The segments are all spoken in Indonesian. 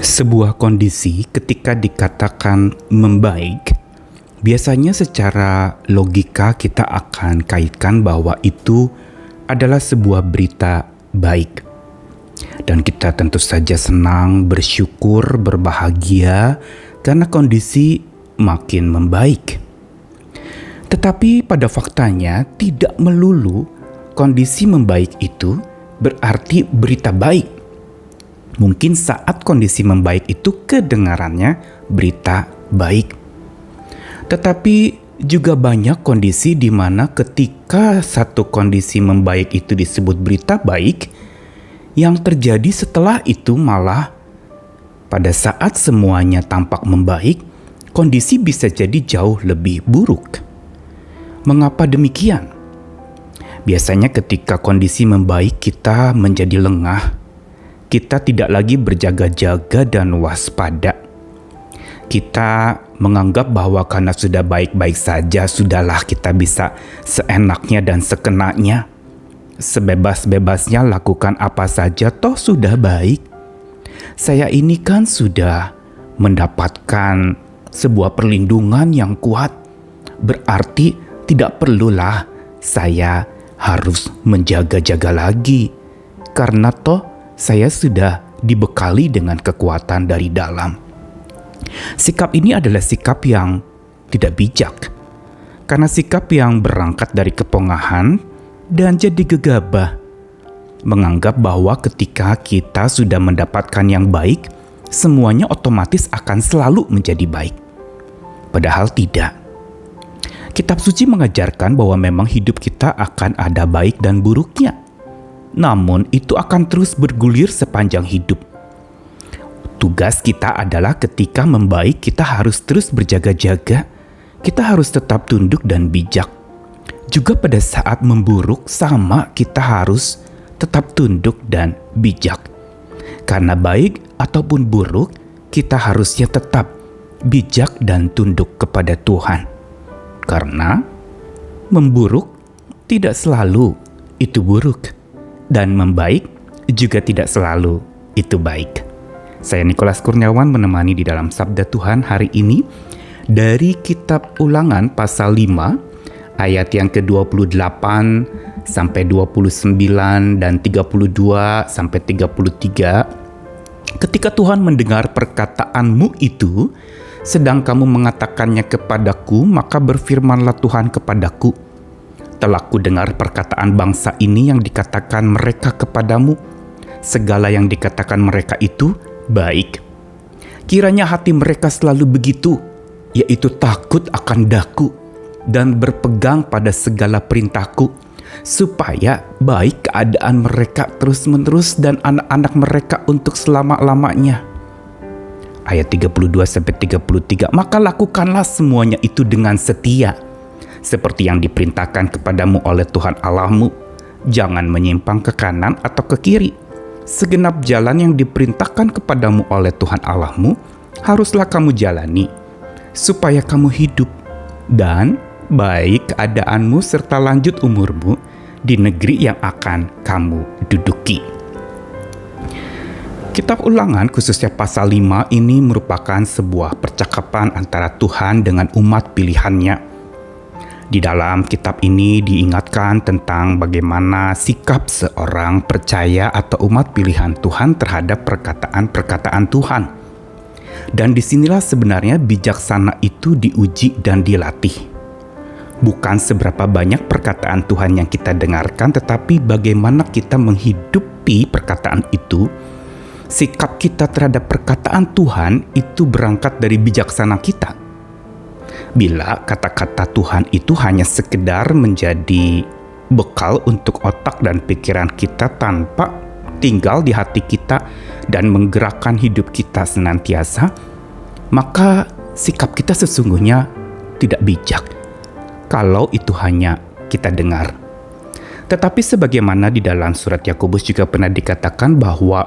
Sebuah kondisi ketika dikatakan membaik, biasanya secara logika kita akan kaitkan bahwa itu adalah sebuah berita baik. Dan kita tentu saja senang, bersyukur, berbahagia karena kondisi makin membaik. Tetapi pada faktanya tidak melulu kondisi membaik itu berarti berita baik. Mungkin saat kondisi membaik itu kedengarannya berita baik. Tetapi juga banyak kondisi di mana ketika satu kondisi membaik itu disebut berita baik, yang terjadi setelah itu malah pada saat semuanya tampak membaik, kondisi bisa jadi jauh lebih buruk. Mengapa demikian? Biasanya ketika kondisi membaik kita menjadi lengah. Kita tidak lagi berjaga-jaga dan waspada. Kita menganggap bahwa karena sudah baik-baik saja, sudahlah kita bisa seenaknya dan sekenanya. Sebebas-bebasnya lakukan apa saja, toh sudah baik. Saya ini kan sudah mendapatkan sebuah perlindungan yang kuat. Berarti tidak perlulah saya harus menjaga-jaga lagi. Karena toh saya sudah dibekali dengan kekuatan dari dalam. Sikap ini adalah sikap yang tidak bijak. Karena sikap yang berangkat dari kepongahan dan jadi gegabah. Menganggap bahwa ketika kita sudah mendapatkan yang baik, semuanya otomatis akan selalu menjadi baik. Padahal tidak. Kitab suci mengajarkan bahwa memang hidup kita akan ada baik dan buruknya. Namun itu akan terus bergulir sepanjang hidup. Tugas kita adalah ketika membaik kita harus terus berjaga-jaga. Kita harus tetap tunduk dan bijak. Juga pada saat memburuk sama kita harus tetap tunduk dan bijak. Karena baik ataupun buruk kita harusnya tetap bijak dan tunduk kepada Tuhan. Karena memburuk tidak selalu itu buruk. Dan membaik juga tidak selalu itu baik. Saya Nikolas Kurniawan menemani di dalam Sabda Tuhan hari ini dari Kitab Ulangan pasal 5 ayat yang ke-28 sampai 29 dan 32 sampai 33. Ketika Tuhan mendengar perkataanmu itu, sedang kamu mengatakannya kepadaku, maka berfirmanlah Tuhan kepadaku. Telah ku dengar perkataan bangsa ini yang dikatakan mereka kepadamu. Segala yang dikatakan mereka itu baik. Kiranya hati mereka selalu begitu, yaitu takut akan daku dan berpegang pada segala perintahku, supaya baik keadaan mereka terus-menerus dan anak-anak mereka untuk selama-lamanya. Ayat 32-33, maka lakukanlah semuanya itu dengan setia, seperti yang diperintahkan kepadamu oleh Tuhan Allahmu. Jangan menyimpang ke kanan atau ke kiri. Segenap jalan yang diperintahkan kepadamu oleh Tuhan Allahmu haruslah kamu jalani, supaya kamu hidup dan baik keadaanmu serta lanjut umurmu di negeri yang akan kamu duduki. Kitab Ulangan khususnya pasal 5 ini merupakan sebuah percakapan antara Tuhan dengan umat pilihannya. Di dalam kitab ini diingatkan tentang bagaimana sikap seorang percaya atau umat pilihan Tuhan terhadap perkataan-perkataan Tuhan. Dan disinilah sebenarnya bijaksana itu diuji dan dilatih. Bukan seberapa banyak perkataan Tuhan yang kita dengarkan, tetapi bagaimana kita menghidupi perkataan itu. Sikap kita terhadap perkataan Tuhan itu berangkat dari bijaksana kita. Bila kata-kata Tuhan itu hanya sekedar menjadi bekal untuk otak dan pikiran kita tanpa tinggal di hati kita dan menggerakkan hidup kita senantiasa, maka sikap kita sesungguhnya tidak bijak kalau itu hanya kita dengar. Tetapi sebagaimana di dalam surat Yakobus juga pernah dikatakan bahwa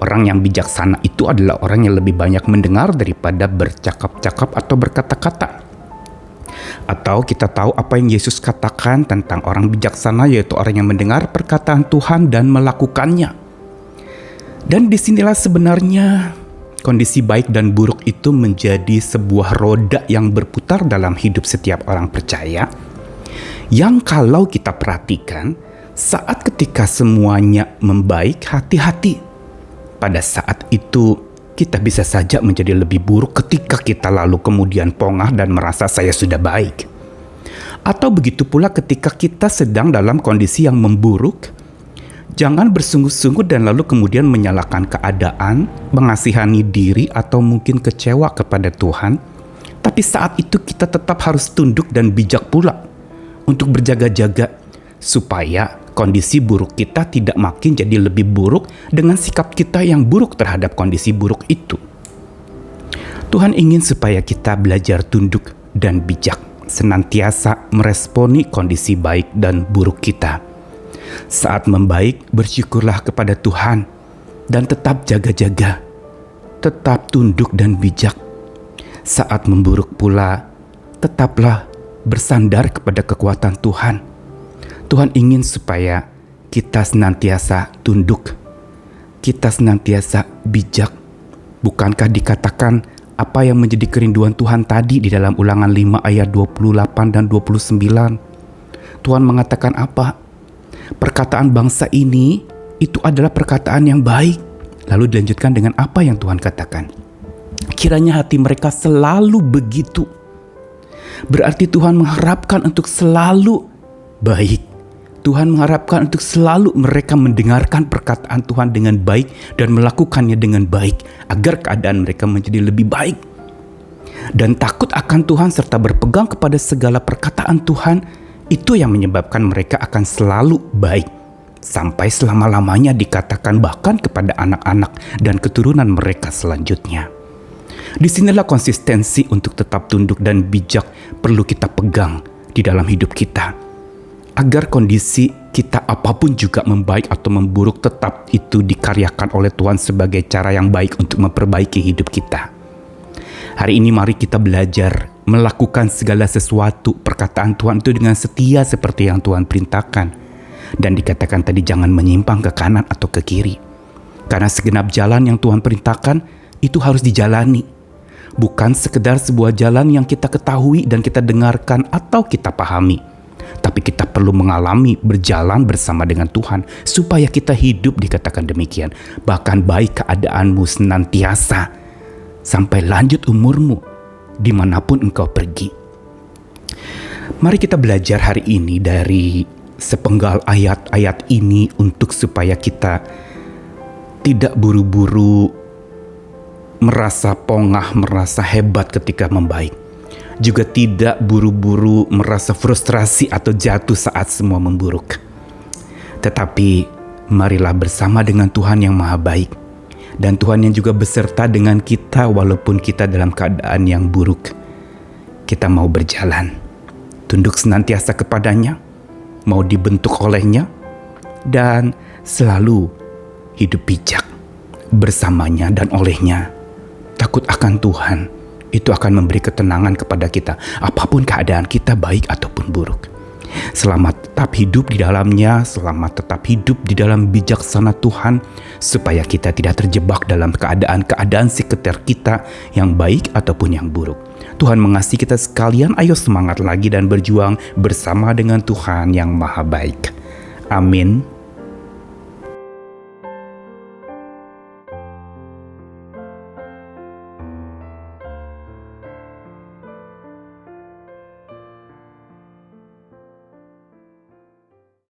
orang yang bijaksana itu adalah orang yang lebih banyak mendengar daripada bercakap-cakap atau berkata-kata. Atau kita tahu apa yang Yesus katakan tentang orang bijaksana, yaitu orang yang mendengar perkataan Tuhan dan melakukannya. Dan disinilah sebenarnya kondisi baik dan buruk itu menjadi sebuah roda yang berputar dalam hidup setiap orang percaya, yang kalau kita perhatikan, saat ketika semuanya membaik, hati-hati. Pada saat itu, kita bisa saja menjadi lebih buruk ketika kita lalu kemudian pongah dan merasa saya sudah baik. Atau begitu pula ketika kita sedang dalam kondisi yang memburuk, jangan bersungguh-sungguh dan lalu kemudian menyalahkan keadaan, mengasihani diri atau mungkin kecewa kepada Tuhan. Tapi saat itu kita tetap harus tunduk dan bijak pula untuk berjaga-jaga supaya kondisi buruk kita tidak makin jadi lebih buruk dengan sikap kita yang buruk terhadap kondisi buruk itu. Tuhan ingin supaya kita belajar tunduk dan bijak, senantiasa meresponi kondisi baik dan buruk kita. Saat membaik, bersyukurlah kepada Tuhan dan tetap jaga-jaga, tetap tunduk dan bijak. Saat memburuk pula, tetaplah bersandar kepada kekuatan Tuhan. Tuhan ingin supaya kita senantiasa tunduk, kita senantiasa bijak. Bukankah dikatakan apa yang menjadi kerinduan Tuhan tadi di dalam Ulangan 5 ayat 28 dan 29? Tuhan mengatakan apa? Perkataan bangsa ini itu adalah perkataan yang baik. Lalu dilanjutkan dengan apa yang Tuhan katakan. Kiranya hati mereka selalu begitu. Berarti Tuhan mengharapkan untuk selalu baik. Tuhan mengharapkan untuk selalu mereka mendengarkan perkataan Tuhan dengan baik dan melakukannya dengan baik agar keadaan mereka menjadi lebih baik. Dan takut akan Tuhan serta berpegang kepada segala perkataan Tuhan, itu yang menyebabkan mereka akan selalu baik. Sampai selama-lamanya dikatakan bahkan kepada anak-anak dan keturunan mereka selanjutnya. Disinilah konsistensi untuk tetap tunduk dan bijak perlu kita pegang di dalam hidup kita. Agar kondisi kita apapun juga membaik atau memburuk, tetap itu dikaryakan oleh Tuhan sebagai cara yang baik untuk memperbaiki hidup kita. Hari ini mari kita belajar melakukan segala sesuatu perkataan Tuhan itu dengan setia seperti yang Tuhan perintahkan. Dan dikatakan tadi jangan menyimpang ke kanan atau ke kiri. Karena segenap jalan yang Tuhan perintahkan itu harus dijalani. Bukan sekedar sebuah jalan yang kita ketahui dan kita dengarkan atau kita pahami. Tapi kita perlu mengalami berjalan bersama dengan Tuhan supaya kita hidup, dikatakan demikian. Bahkan baik keadaanmu senantiasa sampai lanjut umurmu dimanapun engkau pergi. Mari kita belajar hari ini dari sepenggal ayat-ayat ini untuk supaya kita tidak buru-buru merasa pongah, merasa hebat ketika membaik. Juga tidak buru-buru merasa frustrasi atau jatuh saat semua memburuk. Tetapi marilah bersama dengan Tuhan yang maha baik. Dan Tuhan yang juga beserta dengan kita walaupun kita dalam keadaan yang buruk. Kita mau berjalan, tunduk senantiasa kepadanya, mau dibentuk olehnya, dan selalu hidup bijak bersamanya dan olehnya. Takut akan Tuhan. Itu akan memberi ketenangan kepada kita, apapun keadaan kita baik ataupun buruk. Selamat tetap hidup di dalamnya, selamat tetap hidup di dalam bijaksana Tuhan, supaya kita tidak terjebak dalam keadaan-keadaan sekitar kita yang baik ataupun yang buruk. Tuhan mengasihi kita sekalian, ayo semangat lagi dan berjuang bersama dengan Tuhan yang maha baik. Amin.